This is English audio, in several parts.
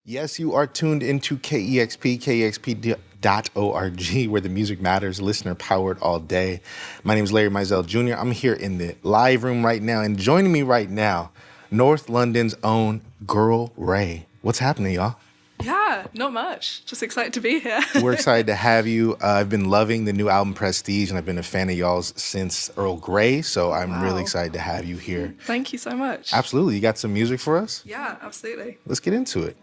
Yes, you are tuned into KEXP, KEXP.org, where the music matters, listener powered all day. My name is Larry Mizell Jr. I'm here in the live room right now, and joining me right now, North London's own Girl Ray. What's happening, y'all? Yeah, not much. Just excited to be here. We're excited to have you. I've been loving the new album Prestige, and I've been a fan of y'all's since Earl Grey, so I'm really excited to have you here. Thank you so much. Absolutely. You got some music for us? Yeah, absolutely. Let's get into it.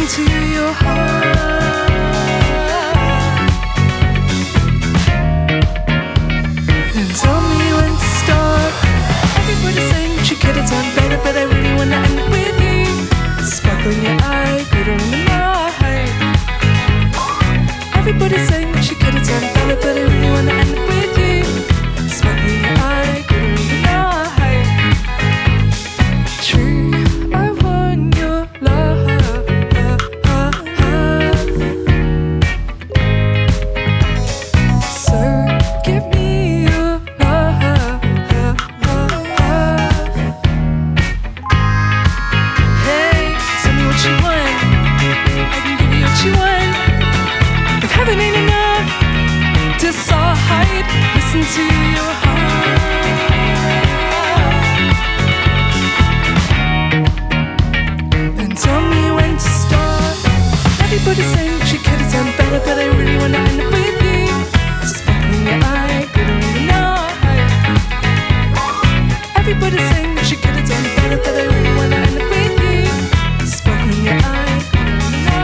To your heart, and tell me when to start. Everybody's saying that you could have done better, but I really wanna end with you. Sparkle in your eye, glitter in the night. Everybody's saying that you could have done better, but I really wanna end with you. Sparkle in your eye, glitter in the night. True, I want your love. To your heart, and tell me when to start. Everybody's saying that you could have done better, but I really wanna end up with you. Sparkle in your eye, glitter in the night. Everybody's saying that you could have done better, but I really wanna end up with you. Sparkle in your eye, glitter in the night.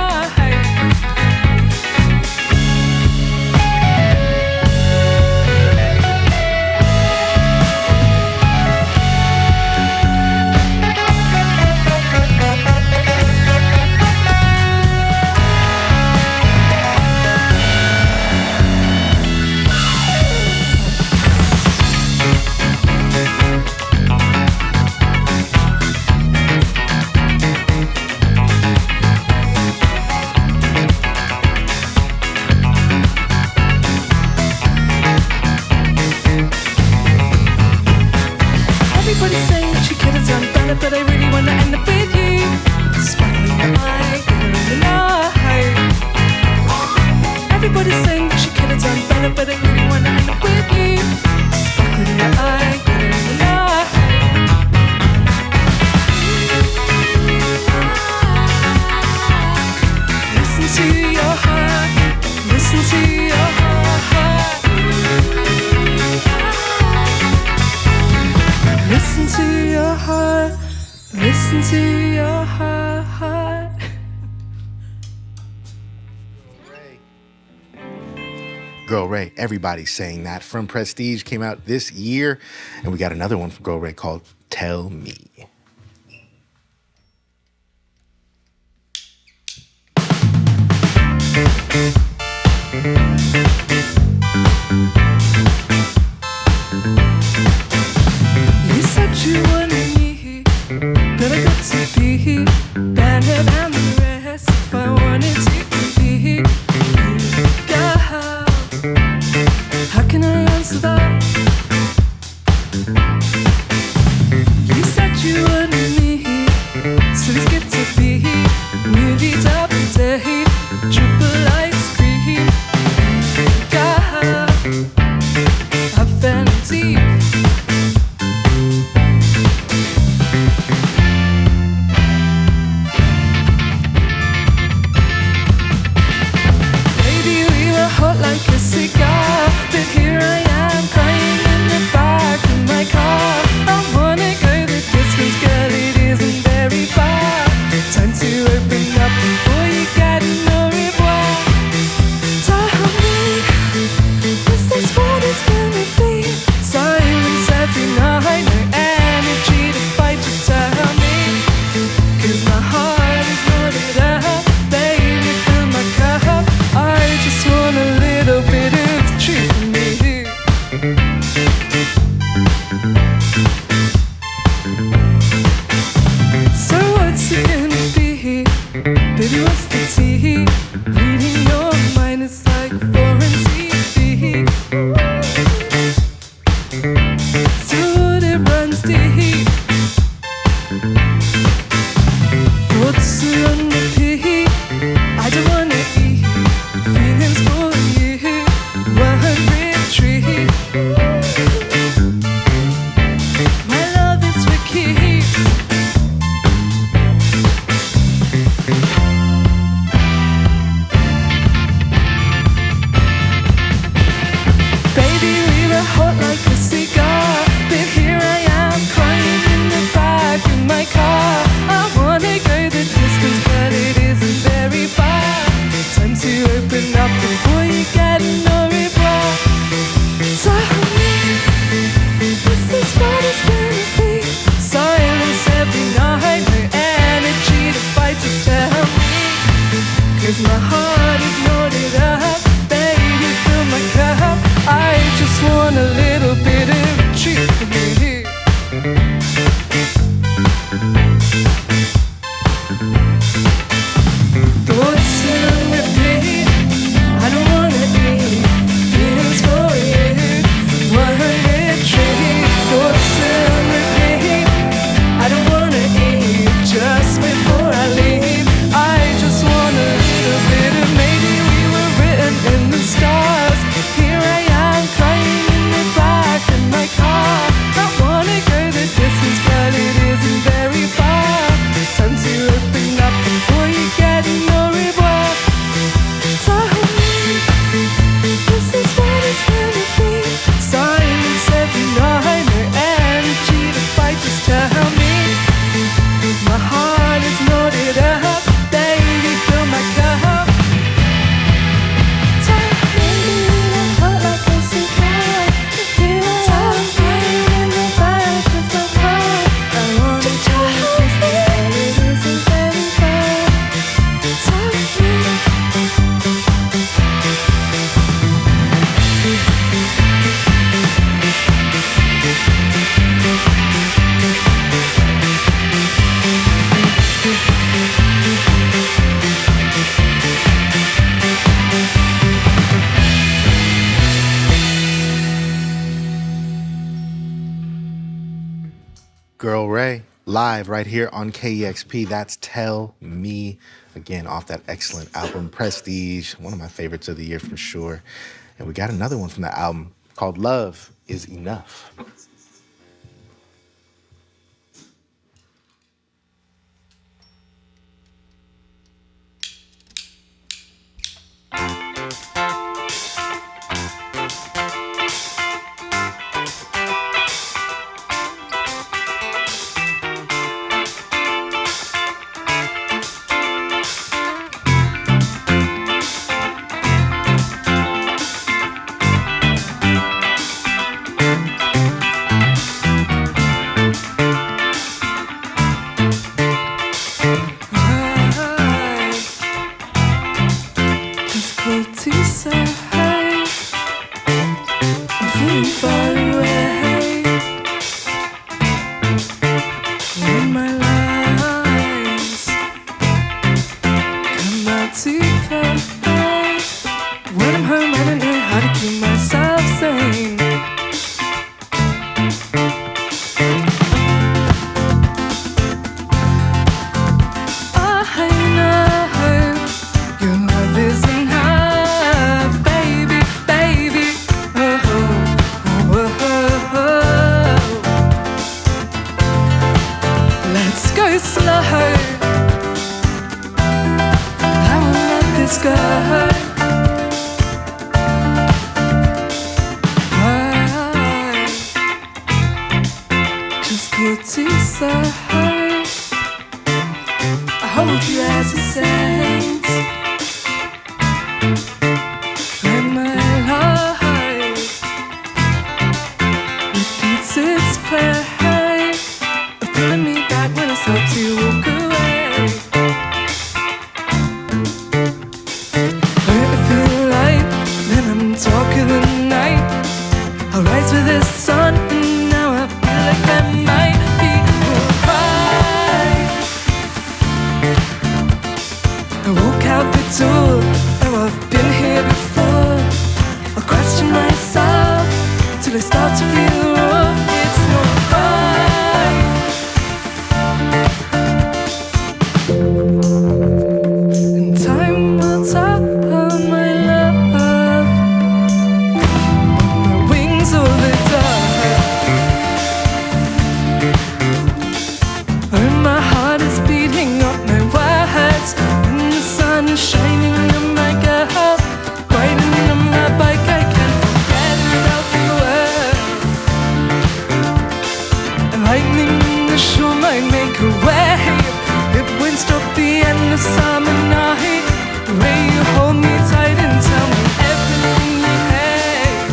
But I really wanna end up with you. Sparkle in your eye, glitter in the night. Everybody's saying that you could have done better, but I really wanna end up with you. Sparkle in your eye, glitter in the night. Listen to your heart. Listen to your heart. Listen to your heart. Listen to your heart. Girl Ray, everybody's saying that. From Prestige came out this year, and we got another one from Girl Ray called Tell Me. You said you wanted me, but I got to be better than the rest. If I wanted to be girl, how can I answer that? You said you wanted me, so let's get to be movie double day, triple ice cream. Girl, I fell deep. Like a cigar, but here I am crying in the back of my car. I wanna go the distance, girl, it isn't very far. Time 'cause my heart is loaded up. Baby, fill my cup. I just want a little bit of truth from you. So what's it gonna be? Baby, what's the tea? Reading your mind is like foreign TV. So it runs deep. What's on repeat? I don't wanna eat. Feelings for you. One retreat. My love is for keeps. Baby, we were hot like a cigar, but here I am crying in the back of my car. I wanna go the distance, but it isn't very far. Time to open up before you get no reply. Tell me, this is what it's gonna be. Silence every night, no energy to fight, just tell me. 'Cause my heart is loaded up. Baby, fill my cup. I just want a little bit of truth from you. Thoughts on repeat. I don't wanna eat. Feelings for you. One retreat. Thoughts on repeat. I don't wanna eat. Just before I leave, I just want a little bit of maybe we were written in the stars. Here I am crying in the back of my car. I wanna go the distance, but it isn't very far. Time to open up before you get no reply. Tell me, this is what it's gonna be. Silence every night, no energy to fight, just tell me. My heart is loaded up, baby, fill my cup. Tell me, I'm hot like a cigar. Tell me, in the back of my car. I wanna tell you this, but it isn't very far. Tell me. Girl Ray, live right here on KEXP. That's Tell Me. Again, off that excellent album, Prestige. One of my favorites of the year for sure. And we got another one from the album called Love Is Enough. It's cold to say I'm feeling far away. When my lies come out to play. When I'm home, I don't know how to keep myself sane. I know your love is enough, baby, baby. Oh, oh, oh, oh. Let's go slow. I won't let this go. Just good to say. I hold you as a saint. When my life repeats its play of pulling me back when I start to walk away. have it all. Now I've been here before. I question myself till I start to feel wrong. It's not right. And time will tell my love on the wings of the dawn. And my heart is beating up my words, and the sun is shining on my girl, riding on my bike. I can't forget about the world. And lightning in the shore might make a wave. It won't stop the endless summer night. The way you hold me tight and tell me everything you hate.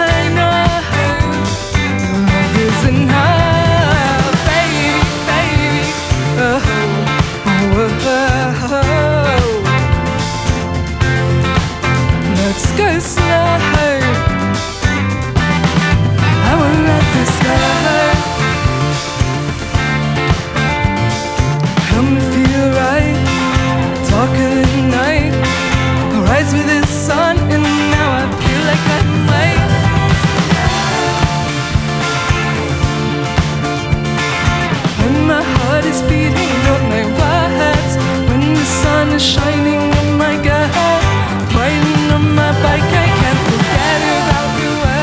I know love is enough, baby, baby. Oh, oh, oh, oh. Let's go slow. I won't let this go. Help me feel right. Darker than night. I rise with the sun, and now I feel like I'm late. When my heart is beating up my words, when the sun is shining on my girl, riding on my bike, I can't forget about the world.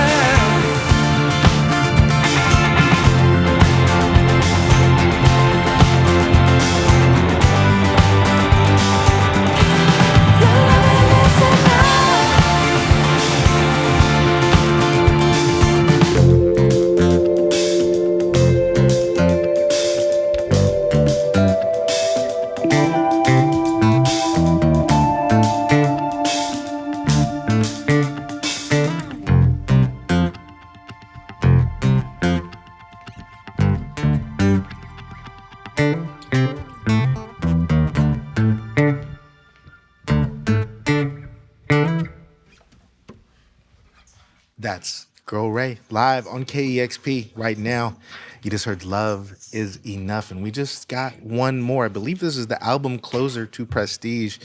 That's Girl Ray live on KEXP right now. You just heard Love Is Enough, and we just got one more. I believe this is the album closer to Prestige.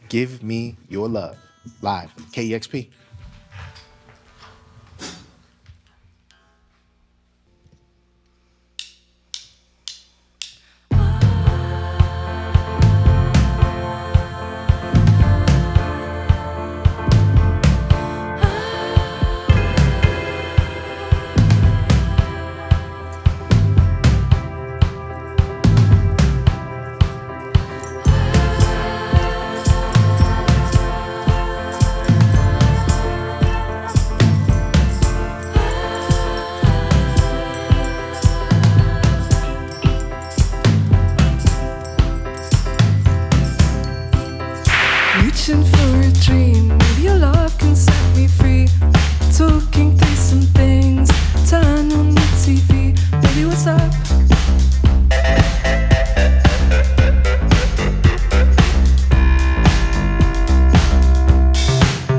Give Me Your Love live, KEXP. Reaching for a dream, maybe your love can set me free. Talking through some things, turn on the TV. Baby, what's up?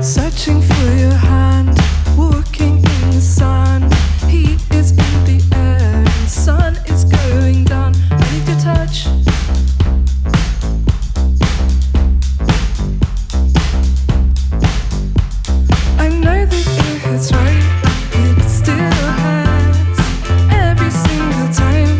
Searching for your hand, walking in the sun. Heat is in the air, and sun is going down. I need your touch. I know that it hurts, right? It still hurts every single time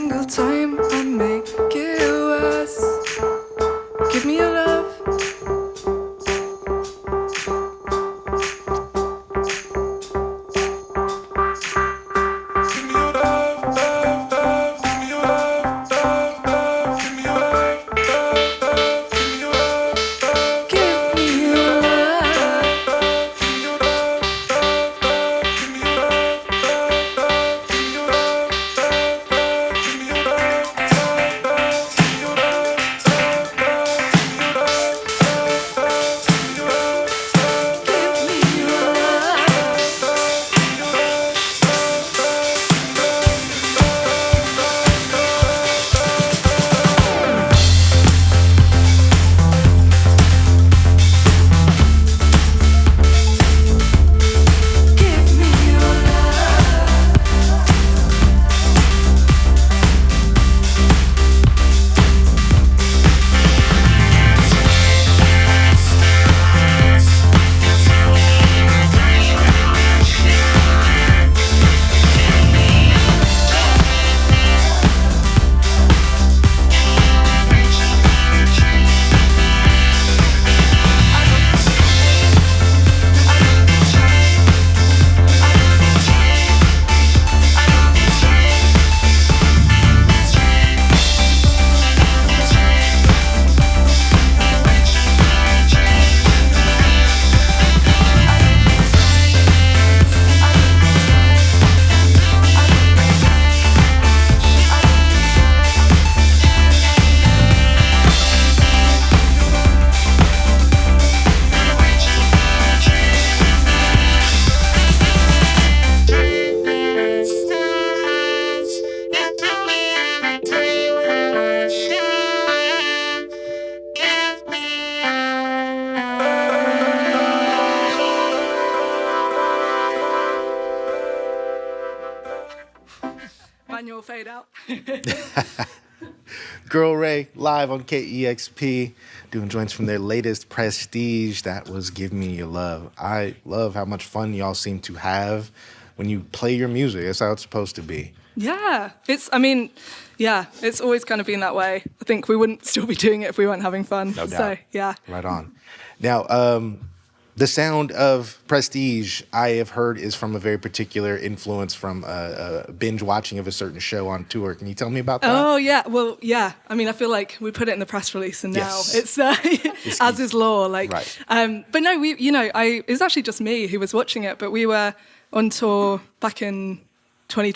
single time I make it worse. Give me your love. Manual fade out. Girl Ray live on KEXP, doing joints from their latest Prestige. That was Give Me Your Love. I love how much fun y'all seem to have when you play your music. That's how it's supposed to be. Yeah, it's always kind of been that way. I think we wouldn't still be doing it if we weren't having fun. No doubt. So, yeah. Right on. Now, the sound of Prestige, I have heard, is from a very particular influence from a binge watching of a certain show on tour. Can you tell me about that? Oh, yeah. Well, yeah. I mean, I feel like we put it in the press release and now Yes. it's as is law. Like, Right. But no, it was actually just me who was watching it, but we were on tour back in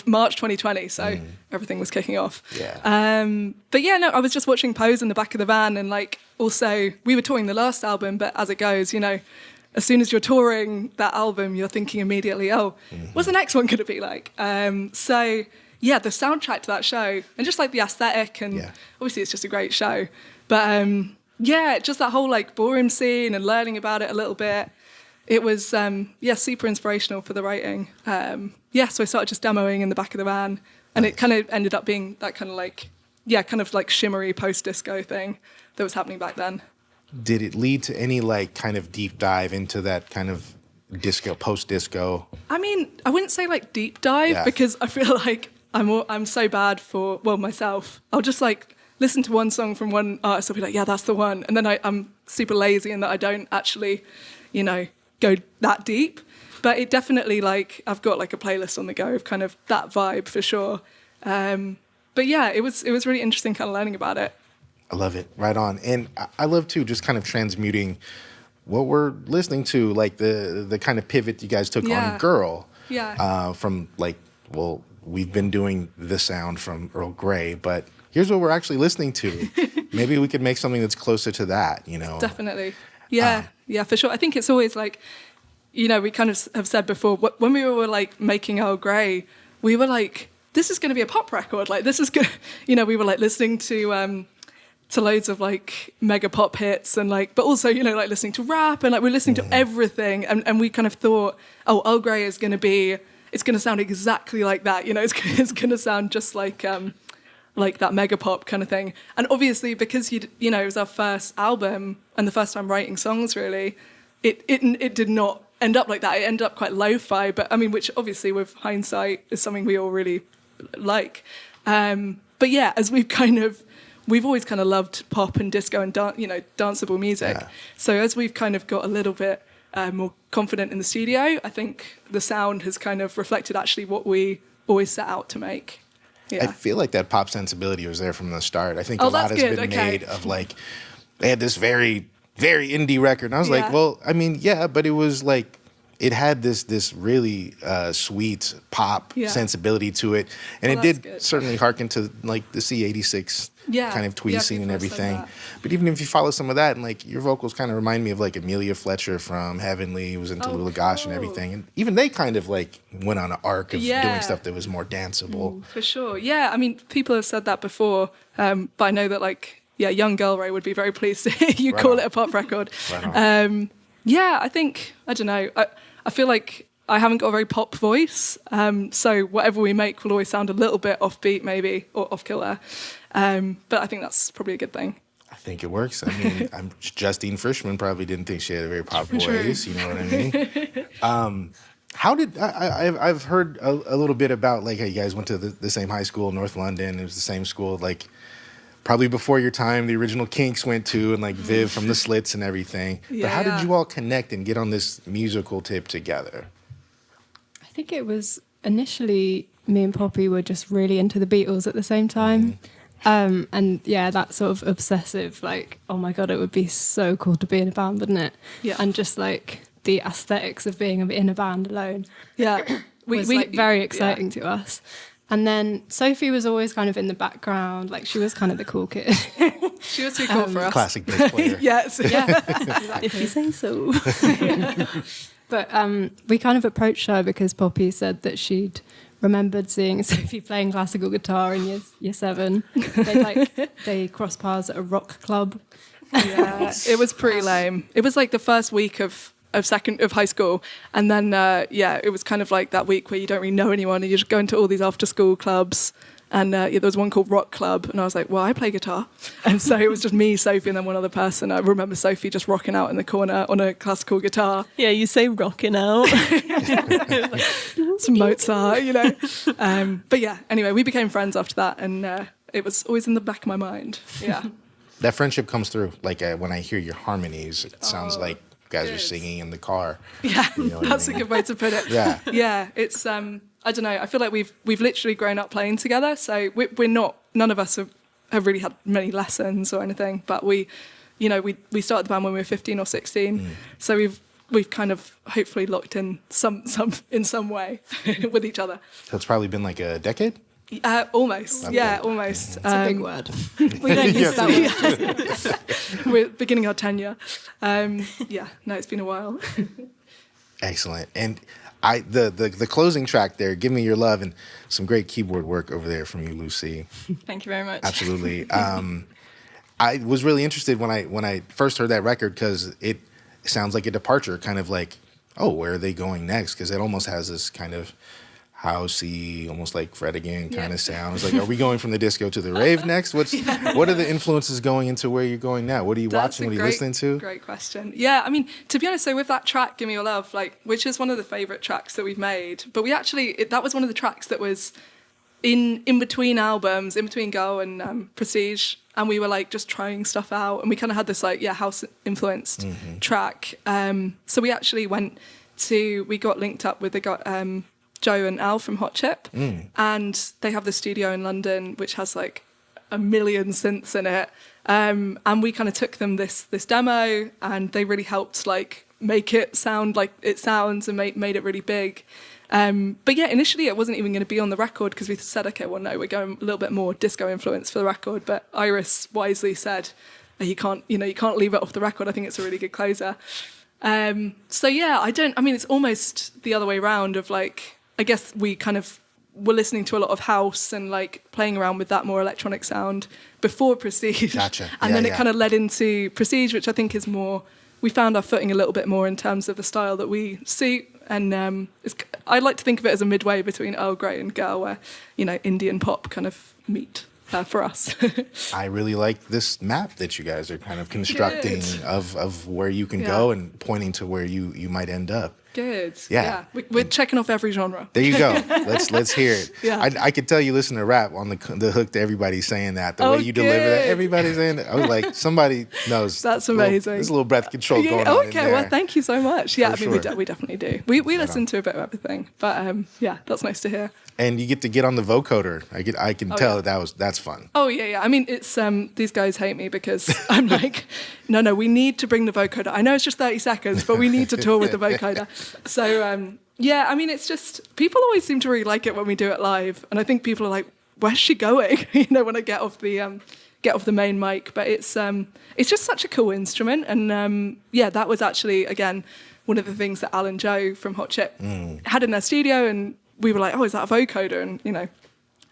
March 2020, so everything was kicking off. Yeah. But yeah, no, I was just watching Pose in the back of the van, and like also we were touring the last album, but as it goes, as soon as you're touring that album, you're thinking immediately, what's the next one going to be like? So yeah, the soundtrack to that show and just like the aesthetic, and obviously it's just a great show. But yeah, just that whole like ballroom scene and learning about it a little bit. It was, super inspirational for the writing. So I started just demoing in the back of the van, and it kind of ended up being that kind of like shimmery post-disco thing that was happening back then. Did it lead to any like kind of deep dive into that kind of disco, post-disco? I mean, I wouldn't say like deep dive because I feel like I'm so bad for, myself. I'll just like listen to one song from one artist, I'll be like, yeah, that's the one. And then I'm super lazy in that I don't actually, go that deep. But it definitely, like, I've got like a playlist on the go of kind of that vibe for sure. But yeah, it was really interesting kind of learning about it. I love it. Right on. And I love too, just kind of transmuting what we're listening to, like the kind of pivot you guys took on Girl. Yeah. From like, well, we've been doing the sound from Earl Grey, but here's what we're actually listening to. Maybe we could make something that's closer to that, Definitely. Yeah, for sure. I think it's always like, we kind of have said before, when we were like making Earl Grey, we were like, this is going to be a pop record. Like, this is good. We were like listening to loads of like mega pop hits and like, but also, like listening to rap and like we're listening to everything. And we kind of thought, Earl Grey is going to be, it's going to sound exactly like that. It's going to sound just like that mega pop kind of thing. And obviously because, it was our first album and the first time writing songs really, it did not end up like that. It ended up quite lo-fi, but I mean, which obviously with hindsight is something we all really like. But But yeah, as we've always kind of loved pop and disco and danceable music. Yeah. So as we've kind of got a little bit more confident in the studio, I think the sound has kind of reflected actually what we always set out to make. Yeah. I feel like that pop sensibility was there from the start. I think a Oh, lot that's has good. been Okay. made of like, they had this very, very indie record. And I was like, Yeah. well, I mean, yeah, but it was like, it had this really sweet pop Yeah. sensibility to it. And Well, it that's did good. certainly harken to like the C86 Yeah. kind of Yeah, tweezing and people have said everything. that. But even if you follow some of that, and like your vocals kind of remind me of like Amelia Fletcher from Heavenly, who was into Oh, Lula Gosh and cool. everything. And even they kind of like went on an arc of Yeah. doing stuff that was more danceable. For sure. Yeah, I mean, people have said that before, but I know that, like, yeah, young Girl Ray would be very pleased to hear you Right call on. it a pop record. Right on. Yeah, I think, I don't know, I feel like I haven't got a very pop voice, so whatever we make will always sound a little bit offbeat maybe, or off-kilter, but I think that's probably a good thing. I think it works. I mean, Justine Frischman probably didn't think she had a very pop True. voice. You know what I mean? How did I've heard a little bit about like how you guys went to the same high school, North London. It was the same school, like probably before your time. The original Kinks went to, and like Viv from the Slits and everything. But how Yeah. did you all connect and get on this musical tip together? I think it was initially me and Poppy were just really into the Beatles at the same time. And yeah, that sort of obsessive, like, oh my God, it would be so cool to be in a band, wouldn't it? Yeah. And just like the aesthetics of being in a band alone Yeah. was like very exciting to us. And then Sophie was always kind of in the background, like she was kind of the cool kid. She was too cool for us. Classic bass player. Yes. Yeah, if you say so. But we kind of approached her because Poppy said that she'd remembered seeing Sophie playing classical guitar in year 7. They crossed paths at a rock club. Yeah, it was pretty lame. It was like the first week of high school, and then it was kind of like that week where you don't really know anyone, and you're just going to all these after school clubs. And there was one called Rock Club, and I was like, well, I play guitar. And so it was just me, Sophie, and then one other person. I remember Sophie just rocking out in the corner on a classical guitar. Yeah, you say rocking out. Some Mozart, you know. But yeah, anyway, we became friends after that, and it was always in the back of my mind. Yeah. That friendship comes through. Like when I hear your harmonies, it sounds like you guys are good. singing in the car. Yeah, You know what I that's a mean? good way to put it. Yeah. Yeah, it's I don't know. I feel like we've literally grown up playing together. So we're not. None of us have really had many lessons or anything. But we started the band when we were 15 or 16. So we've kind of hopefully locked in some in some way with each other. So it's probably been like a decade. Almost. Okay. Yeah, almost. It's a big word. We don't use Yes. that word. We're beginning our tenure. Yeah, no, it's been a while. Excellent. And the closing track there, Give Me Your Love, and some great keyboard work over there from you, Lucy. Thank you very much. Absolutely. I was really interested when I first heard that record because it sounds like a departure, kind of like, oh, where are they going next? Because it almost has this kind of housey, almost like Fred again kind Yeah. of sound. It's like, are we going from the disco to the rave next? What are the influences going into where you're going now? What are you watching? What are you listening to? Great question. Yeah, I mean, to be honest, so with that track, Give Me Your Love, like, which is one of the favourite tracks that we've made, but we actually, that was one of the tracks that was in between albums, in between Go and Prestige, and we were like just trying stuff out, and we kind of had this like, house influenced track. So we actually we got linked up with the guy, Joe and Al from Hot Chip, and they have the studio in London which has like a million synths in it, and we kind of took them this demo, and they really helped like make it sound like it sounds and made it really big. But yeah, initially it wasn't even going to be on the record because we said, okay, well no, we're going a little bit more disco influence for the record, but Iris wisely said, you can't leave it off the record. I think it's a really good closer. So yeah, it's almost the other way around of like, I guess we kind of were listening to a lot of house and like playing around with that more electronic sound before Prestige. Gotcha. And Yeah, then yeah. it kind of led into Prestige, which I think is more, we found our footing a little bit more in terms of the style that we suit. And I like to think of it as a midway between Earl Grey and Girl, where, Indian pop kind of meet for us. I really like this map that you guys are kind of constructing Good. of where you can Yeah. go and pointing to where you might end up. Good. Yeah. We're checking off every genre. There you go. Let's hear it. Yeah. I could tell you listen to rap on the hook to everybody saying that. The way you deliver that, good. everybody's saying it. I was like, somebody knows. That's amazing. There's a little breath control going on in there. Well, thank you so much. Yeah, For I mean, sure. we definitely do. We listen to a bit of everything, but yeah, that's nice to hear. And you get to get on the vocoder. I can tell that's fun. Oh yeah. I mean, it's these guys hate me because I'm like, no, we need to bring the vocoder. I know it's just 30 seconds, but we need to tour with the vocoder. So yeah, I mean, it's just people always seem to really like it when we do it live, and I think people are like, where's she going? When I get off the main mic. But it's just such a cool instrument, and yeah, that was actually again one of the things that Al and Joe from Hot Chip had in their studio, and we were like, oh, is that a vocoder? And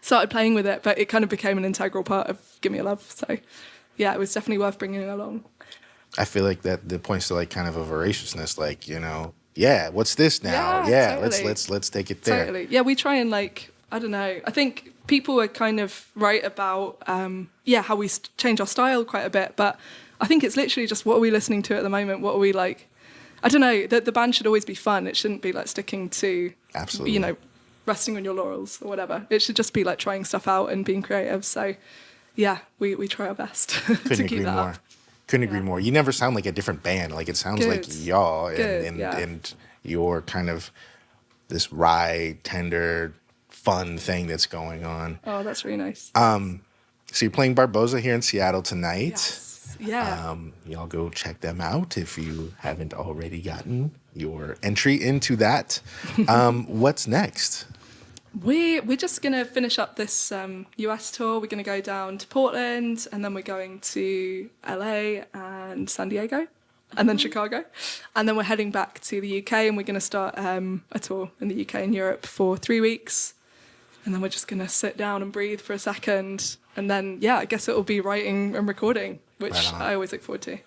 started playing with it, but it kind of became an integral part of Give Me a Love. So yeah, it was definitely worth bringing it along. I feel like that points to like kind of a voraciousness, like yeah, what's this now? Yeah, totally. let's take it there. Totally. Yeah, we try and like, I don't know. I think people are kind of right about how we change our style quite a bit, but I think it's literally just what are we listening to at the moment? What are we like? I don't know. The band should always be fun. It shouldn't be like sticking to Absolutely. Resting on your laurels or whatever. It should just be like trying stuff out and being creative. So yeah, we try our best to keep that up. Couldn't agree more. You never sound like a different band. Like it sounds like y'all and your kind of this wry, tender, fun thing that's going on. Oh, that's really nice. So you're playing Barboza here in Seattle tonight. Yes. Yeah. Y'all go check them out if you haven't already gotten your entry into that. What's next? We're just going to finish up this US tour. We're going to go down to Portland, and then we're going to LA and San Diego, and then Chicago. And then we're heading back to the UK, and we're going to start a tour in the UK and Europe for 3 weeks. And then we're just going to sit down and breathe for a second. And then, yeah, I guess it will be writing and recording, which I always look forward to.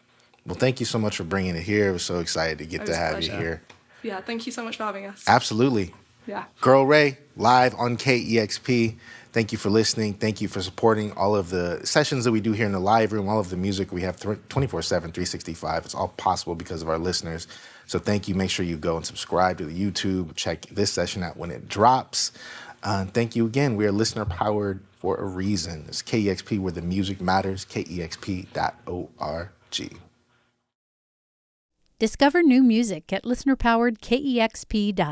Well, thank you so much for bringing it here. I was so excited to get to have you here. Yeah, thank you so much for having us. Absolutely. Yeah. Girl Ray, live on KEXP. Thank you for listening. Thank you for supporting all of the sessions that we do here in the live room, all of the music we have 24/7, 365. It's all possible because of our listeners. So thank you. Make sure you go and subscribe to the YouTube. Check this session out when it drops. Thank you again. We are listener powered for a reason. It's KEXP, where the music matters. KEXP.org. Discover new music at listener-powered KEXP.org.